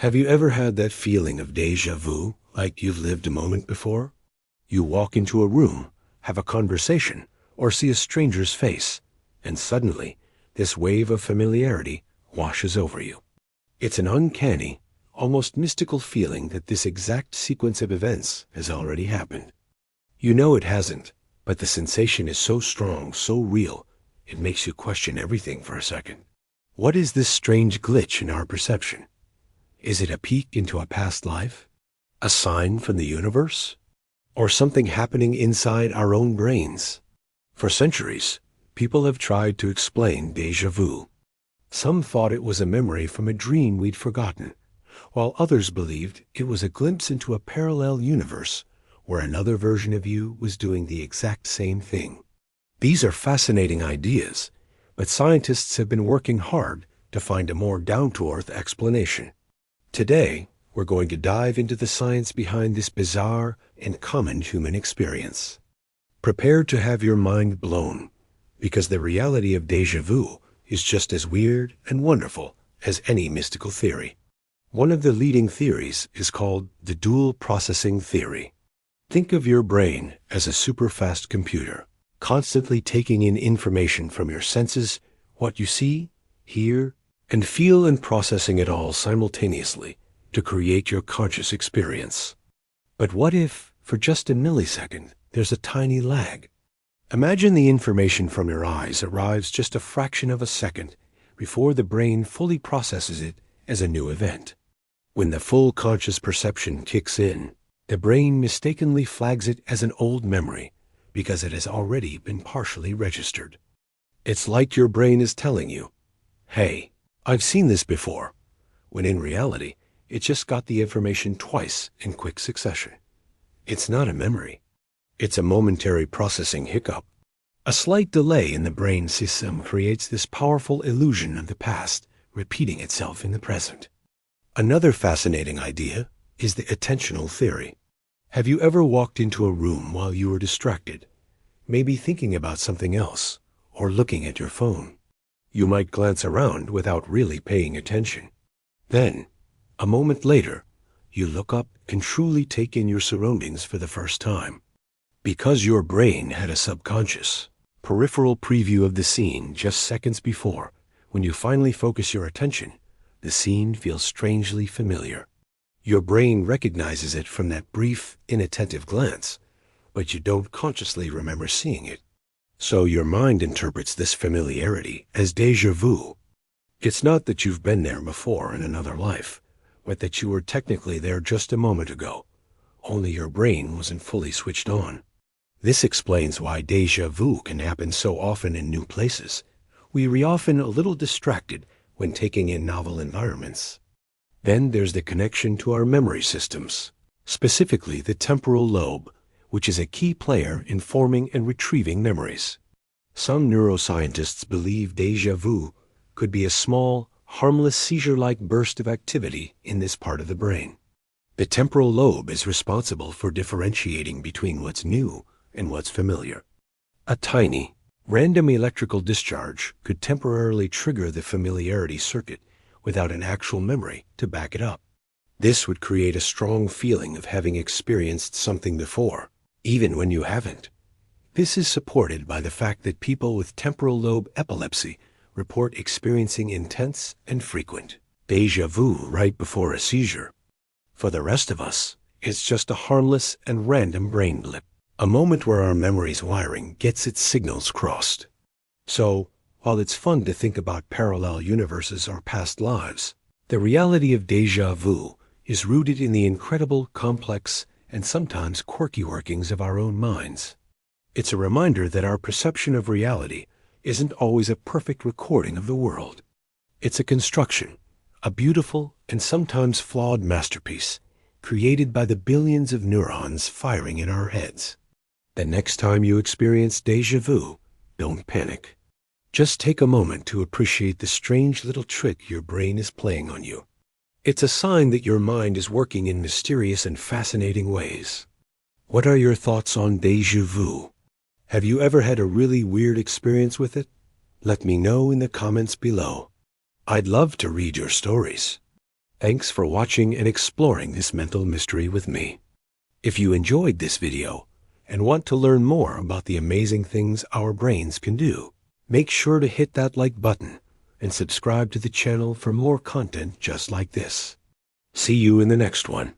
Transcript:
Have you ever had that feeling of déjà vu, like you've lived a moment before? You walk into a room, have a conversation, or see a stranger's face, and suddenly, this wave of familiarity washes over you. It's an uncanny, almost mystical feeling that this exact sequence of events has already happened. You know it hasn't, but the sensation is so strong, so real, it makes you question everything for a second. What is this strange glitch in our perception? Is it a peek into a past life? A sign from the universe? Or something happening inside our own brains? For centuries, people have tried to explain déjà vu. Some thought it was a memory from a dream we'd forgotten, while others believed it was a glimpse into a parallel universe where another version of you was doing the exact same thing. These are fascinating ideas, but scientists have been working hard to find a more down-to-earth explanation. Today, we're going to dive into the science behind this bizarre and common human experience. Prepare to have your mind blown, because the reality of déjà vu is just as weird and wonderful as any mystical theory. One of the leading theories is called the dual processing theory. Think of your brain as a super-fast computer, constantly taking in information from your senses, what you see, hear, and feel, and processing it all simultaneously to create your conscious experience. But what if, for just a millisecond, there's a tiny lag? Imagine the information from your eyes arrives just a fraction of a second before the brain fully processes it as a new event. When the full conscious perception kicks in, the brain mistakenly flags it as an old memory because it has already been partially registered. It's like your brain is telling you, "Hey, I've seen this before," when in reality, it just got the information twice in quick succession. It's not a memory. It's a momentary processing hiccup. A slight delay in the brain system creates this powerful illusion of the past repeating itself in the present. Another fascinating idea is the attentional theory. Have you ever walked into a room while you were distracted, maybe thinking about something else or looking at your phone? You might glance around without really paying attention. Then, a moment later, you look up and truly take in your surroundings for the first time. Because your brain had a subconscious, peripheral preview of the scene just seconds before, when you finally focus your attention, the scene feels strangely familiar. Your brain recognizes it from that brief, inattentive glance, but you don't consciously remember seeing it. So your mind interprets this familiarity as déjà vu. It's not that you've been there before in another life, but that you were technically there just a moment ago, only your brain wasn't fully switched on. This explains why déjà vu can happen so often in new places. We are often a little distracted when taking in novel environments. Then there's the connection to our memory systems, specifically the temporal lobe, which is a key player in forming and retrieving memories. Some neuroscientists believe déjà vu could be a small, harmless seizure-like burst of activity in this part of the brain. The temporal lobe is responsible for differentiating between what's new and what's familiar. A tiny, random electrical discharge could temporarily trigger the familiarity circuit without an actual memory to back it up. This would create a strong feeling of having experienced something before, even when you haven't. This is supported by the fact that people with temporal lobe epilepsy report experiencing intense and frequent déjà vu right before a seizure. For the rest of us, it's just a harmless and random brain blip, a moment where our memory's wiring gets its signals crossed. So, while it's fun to think about parallel universes or past lives, the reality of déjà vu is rooted in the incredible, complex, and sometimes quirky workings of our own minds. It's a reminder that our perception of reality isn't always a perfect recording of the world. It's a construction, a beautiful and sometimes flawed masterpiece, created by the billions of neurons firing in our heads. The next time you experience déjà vu, don't panic. Just take a moment to appreciate the strange little trick your brain is playing on you. It's a sign that your mind is working in mysterious and fascinating ways. What are your thoughts on déjà vu? Have you ever had a really weird experience with it? Let me know in the comments below. I'd love to read your stories. Thanks for watching and exploring this mental mystery with me. If you enjoyed this video and want to learn more about the amazing things our brains can do, make sure to hit that like button and subscribe to the channel for more content just like this. See you in the next one.